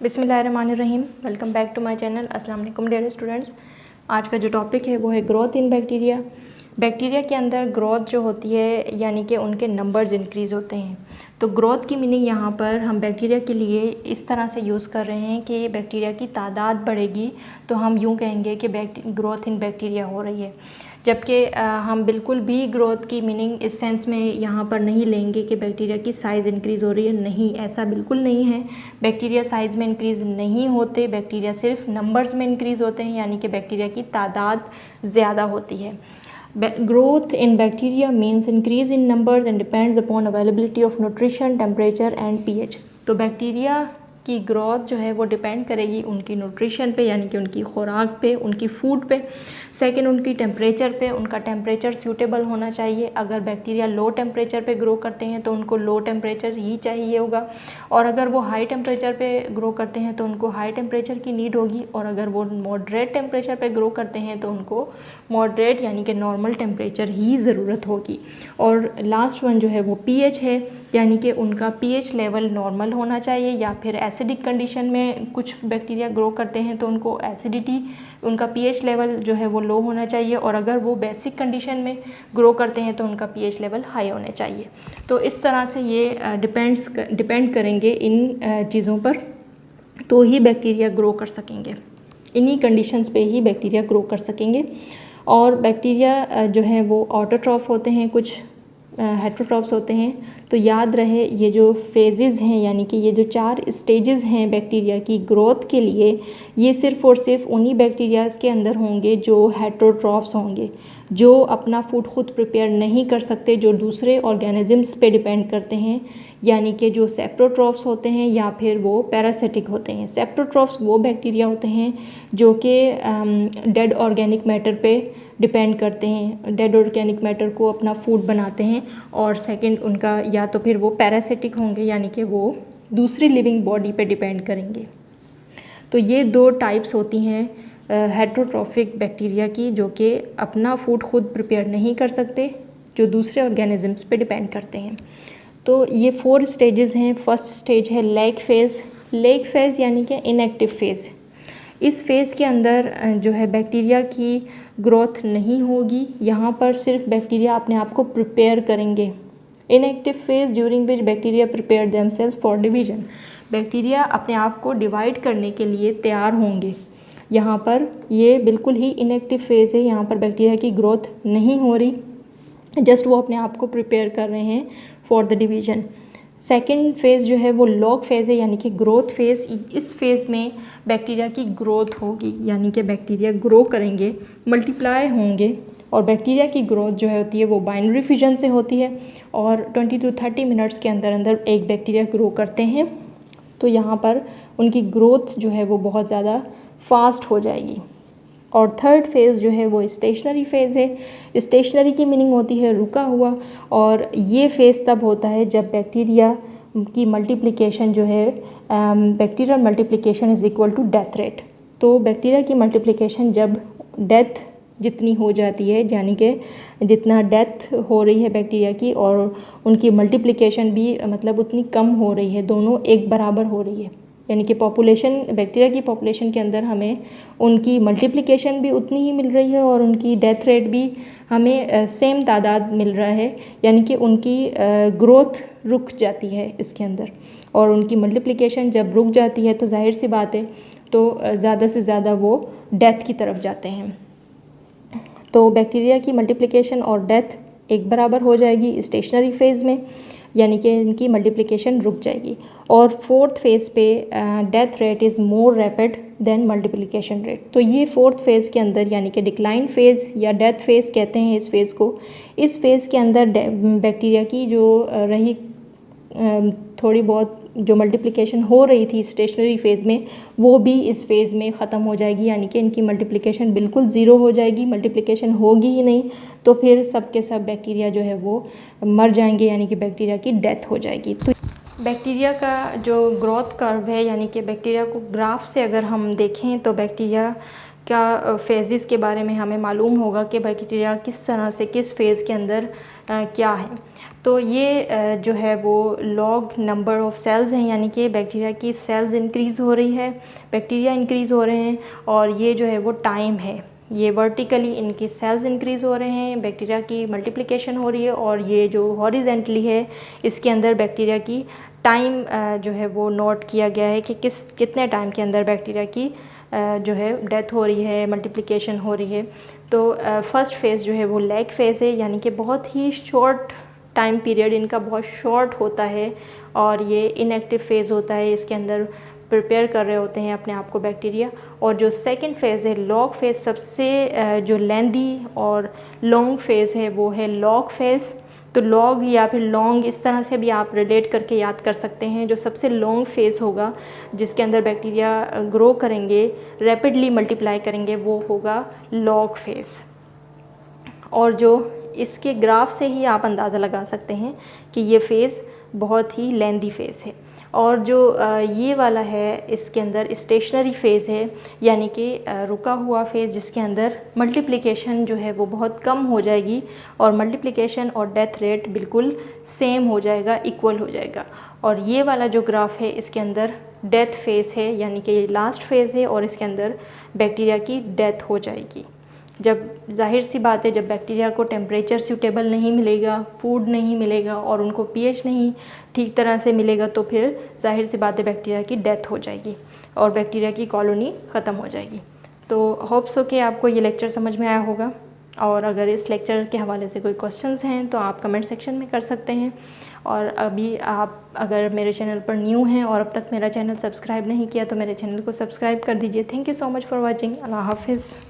बिस्मिल्लाहिर्रहमानिर्रहीम। Welcome back to my channel. अस्सलाम वालेकुम डियर स्टूडेंट्स। आज का जो टॉपिक है वो है ग्रोथ इन बैक्टीरिया। बैक्टीरिया के अंदर ग्रोथ जो होती है यानी कि उनके नंबर्स इंक्रीज़ होते हैं। तो ग्रोथ की मीनिंग यहाँ पर हम बैक्टीरिया के लिए इस तरह से यूज़ कर रहे हैं कि बैक्टीरिया की तादाद बढ़ेगी तो हम यूँ कहेंगे कि ग्रोथ इन बैक्टीरिया हो रही है। जबकि हम बिल्कुल भी ग्रोथ की मीनिंग इस सेंस में यहाँ पर नहीं लेंगे कि बैक्टीरिया की साइज़ इंक्रीज़ हो रही है। नहीं, ऐसा बिल्कुल नहीं है। बैक्टीरिया साइज़ में इंक्रीज़ नहीं होते, बैक्टीरिया सिर्फ नंबर्स में इंक्रीज़ होते हैं, यानी कि बैक्टीरिया की तादाद ज़्यादा होती है। Growth in bacteria means increase in numbers and depends upon availability of nutrition, temperature and pH. तो बैक्टीरिया की ग्रोथ जो है वो डिपेंड करेगी उनकी न्यूट्रिशन पे, यानी कि उनकी खुराक पे, उनकी फूड पे। सेकंड, उनकी टेम्परेचर पे, उनका टेम्परेचर सूटेबल होना चाहिए। अगर बैक्टीरिया लो टेम्परेचर पे ग्रो करते हैं तो उनको लो टेम्परेचर ही चाहिए होगा, और अगर वो हाई टेम्परेचर पे ग्रो करते हैं तो उनको हाई टेम्परेचर की नीड होगी, और अगर वो मॉडरेट टेम्परेचर पे ग्रो करते हैं तो उनको मॉडरेट यानी कि नॉर्मल टेम्परेचर ही ज़रूरत होगी। और लास्ट वन जो है वो पीएच है, यानी कि उनका पीएच लेवल नॉर्मल होना चाहिए, या फिर एसिडिक कंडीशन में कुछ बैक्टीरिया ग्रो करते हैं तो उनको एसिडिटी, उनका पीएच लेवल जो है वो लो होना चाहिए, और अगर वो बेसिक कंडीशन में ग्रो करते हैं तो उनका पीएच लेवल हाई होना चाहिए। तो इस तरह से ये डिपेंड करेंगे इन चीज़ों पर, तो ही बैक्टीरिया ग्रो कर सकेंगे। इन्हीं कंडीशंस पे ही बैक्टीरिया ग्रो कर सकेंगे। और बैक्टीरिया जो है वो ऑटोट्रॉफ होते हैं, कुछ हेटरोट्रॉफ्स होते हैं। तो याद रहे ये जो फेजेस हैं, यानी कि ये जो 4 स्टेजेस हैं बैक्टीरिया की ग्रोथ के लिए, ये सिर्फ़ और सिर्फ उन्हीं बैक्टीरियाज़ के अंदर होंगे जो हेटरोट्रॉफ्स होंगे, जो अपना फूड खुद प्रिपेयर नहीं कर सकते, जो दूसरे ऑर्गेनिजम्स पे डिपेंड करते हैं, यानी कि जो सेप्रोट्रॉफ्स होते हैं या फिर वो पैरासिटिक होते हैं। सेप्रोट्रॉफ्स वो बैक्टीरिया होते हैं जो कि डेड ऑर्गेनिक मैटर पे डिपेंड करते हैं, डेड ऑर्गेनिक मैटर को अपना फूड बनाते हैं। और सेकंड, उनका या तो फिर वो पैरासिटिक होंगे, यानी कि वो दूसरी लिविंग बॉडी पे डिपेंड करेंगे। तो ये 2 टाइप्स होती हैं हेटरोट्रॉफिक बैक्टीरिया की, जो कि अपना फूड खुद प्रिपेयर नहीं कर सकते, जो दूसरे ऑर्गेनिजम्स पे डिपेंड करते हैं। तो ये 4 स्टेजेस हैं। फर्स्ट स्टेज है लेग फेज़। लेग फेज़ यानी कि इनएक्टिव फेज़। इस फेज़ के अंदर जो है बैक्टीरिया की ग्रोथ नहीं होगी। यहाँ पर सिर्फ बैक्टीरिया अपने आप को प्रिपेयर करेंगे। Inactive phase during which bacteria prepare themselves for division. Bacteria अपने आप को डिवाइड करने के लिए तैयार होंगे। यहाँ पर ये बिल्कुल ही इनएक्टिव फेज़ है, यहाँ पर बैक्टीरिया की ग्रोथ नहीं हो रही, जस्ट वो अपने आप को प्रिपेयर कर रहे हैं for the division. Second phase जो है वो लॉग फेज़ है, यानी कि ग्रोथ फेज़। इस फेज़ में बैक्टीरिया की ग्रोथ होगी, यानी कि बैक्टीरिया ग्रो करेंगे, मल्टीप्लाई होंगे। और बैक्टीरिया की ग्रोथ जो है होती है वो बाइनरी फिजन से होती है, और 20 to 30 मिनट्स के अंदर अंदर एक बैक्टीरिया ग्रो करते हैं। तो यहाँ पर उनकी ग्रोथ जो है वो बहुत ज़्यादा फास्ट हो जाएगी। और थर्ड फेज़ जो है वो स्टेशनरी फेज़ है। स्टेशनरी की मीनिंग होती है रुका हुआ, और ये फेज़ तब होता है जब बैक्टीरिया की मल्टीप्लिकेशन जो है, bacterial multiplication is equal to death rate. तो बैक्टीरिया की मल्टीप्लिकेशन जब डेथ जितनी हो जाती है, यानी कि जितना डेथ हो रही है बैक्टीरिया की और उनकी मल्टीप्लिकेशन भी मतलब उतनी कम हो रही है, दोनों एक बराबर हो रही है, यानी कि पॉपुलेशन, बैक्टीरिया की पॉपुलेशन के अंदर हमें उनकी मल्टीप्लिकेशन भी उतनी ही मिल रही है और उनकी डेथ रेट भी हमें सेम तादाद मिल रहा है, यानी कि उनकी ग्रोथ रुक जाती है इसके अंदर। और उनकी मल्टीप्लिकेशन जब रुक जाती है तो जाहिर सी बात है, तो ज़्यादा से ज़्यादा वो डेथ की तरफ जाते हैं। तो बैक्टीरिया की मल्टीप्लिकेशन और डेथ एक बराबर हो जाएगी स्टेशनरी फेज़ में, यानी कि इनकी मल्टीप्लिकेशन रुक जाएगी। और फोर्थ फेज़ पे death rate is more rapid than multiplication rate. तो ये फोर्थ फेज़ के अंदर, यानी कि डिक्लाइन फेज़ या डेथ फेज़ कहते हैं इस फेज़ को, इस फेज़ के अंदर बैक्टीरिया की जो रही थोड़ी बहुत जो मल्टीप्लिकेशन हो रही थी स्टेशनरी फेज़ में, वो भी इस फेज़ में ख़त्म हो जाएगी, यानी कि इनकी मल्टीप्लिकेशन बिल्कुल ज़ीरो हो जाएगी, मल्टीप्लिकेशन होगी ही नहीं। तो फिर सब के सब बैक्टीरिया जो है वो मर जाएंगे, यानी कि बैक्टीरिया की डेथ हो जाएगी। तो बैक्टीरिया का जो ग्रोथ कर्व है, यानी कि बैक्टीरिया को ग्राफ से अगर हम देखें तो बैक्टीरिया का फेजेस के बारे में हमें मालूम होगा कि बैक्टीरिया किस तरह से किस फेज़ के अंदर क्या है। तो ये जो है वो लॉग नंबर ऑफ़ सेल्स हैं, यानी कि बैक्टीरिया की सेल्स इंक्रीज़ हो रही है, बैक्टीरिया इंक्रीज़ हो रहे हैं। और ये जो है वो टाइम है, ये वर्टिकली इनकी सेल्स इंक्रीज़ हो रहे हैं, बैक्टीरिया की मल्टीप्लिकेशन हो रही है। और ये जो हॉरिजेंटली है, इसके अंदर बैक्टीरिया की टाइम जो है वो नोट किया गया है कि कितने टाइम के अंदर बैक्टीरिया की जो है डेथ हो रही है, मल्टीप्लिकेशन हो रही है। तो फर्स्ट फेज़ जो है वो लैग फेज़ है, यानी कि बहुत ही शॉर्ट टाइम पीरियड इनका बहुत शॉर्ट होता है और ये इनएक्टिव फेज़ होता है, इसके अंदर प्रिपेयर कर रहे होते हैं अपने आप को बैक्टीरिया। और जो सेकंड फेज़ है लॉग फेज़, सबसे जो लेंदी और लॉन्ग फेज़ है वो है लॉग फेज़। तो लॉग या फिर लॉन्ग इस तरह से भी आप रिलेट करके याद कर सकते हैं। जो सबसे लॉन्ग फेज़ होगा जिसके अंदर बैक्टीरिया ग्रो करेंगे, रैपिडली मल्टीप्लाई करेंगे, वो होगा लॉग फेज़। और जो इसके ग्राफ से ही आप अंदाज़ा लगा सकते हैं कि ये फ़ेज़ बहुत ही लेंदी फ़ेज़ है। और जो ये वाला है, इसके अंदर स्टेशनरी फ़ेज़ है, यानी कि रुका हुआ फ़ेज़, जिसके अंदर मल्टीप्लिकेशन जो है वो बहुत कम हो जाएगी और मल्टीप्लिकेशन और डेथ रेट बिल्कुल सेम हो जाएगा, इक्वल हो जाएगा। और ये वाला जो ग्राफ है, इसके अंदर डेथ फ़ेज़ है, यानी कि ये लास्ट फ़ेज़ है और इसके अंदर बैक्टीरिया की डेथ हो जाएगी। जब जाहिर सी बात है, जब बैक्टीरिया को टेम्परेचर सूटेबल नहीं मिलेगा, फूड नहीं मिलेगा और उनको पीएच नहीं ठीक तरह से मिलेगा, तो फिर जाहिर सी बात है बैक्टीरिया की डेथ हो जाएगी और बैक्टीरिया की कॉलोनी ख़त्म हो जाएगी। तो होप्स हो कि आपको ये लेक्चर समझ में आया होगा। और अगर इस लेक्चर के हवाले से कोई क्वेश्चंस हैं तो आप कमेंट सेक्शन में कर सकते हैं। और अभी आप अगर मेरे चैनल पर न्यू हैं और अब तक मेरा चैनल सब्सक्राइब नहीं किया तो मेरे चैनल को सब्सक्राइब कर दीजिए। Thank you so much for watching. अल्लाह हाफिज़।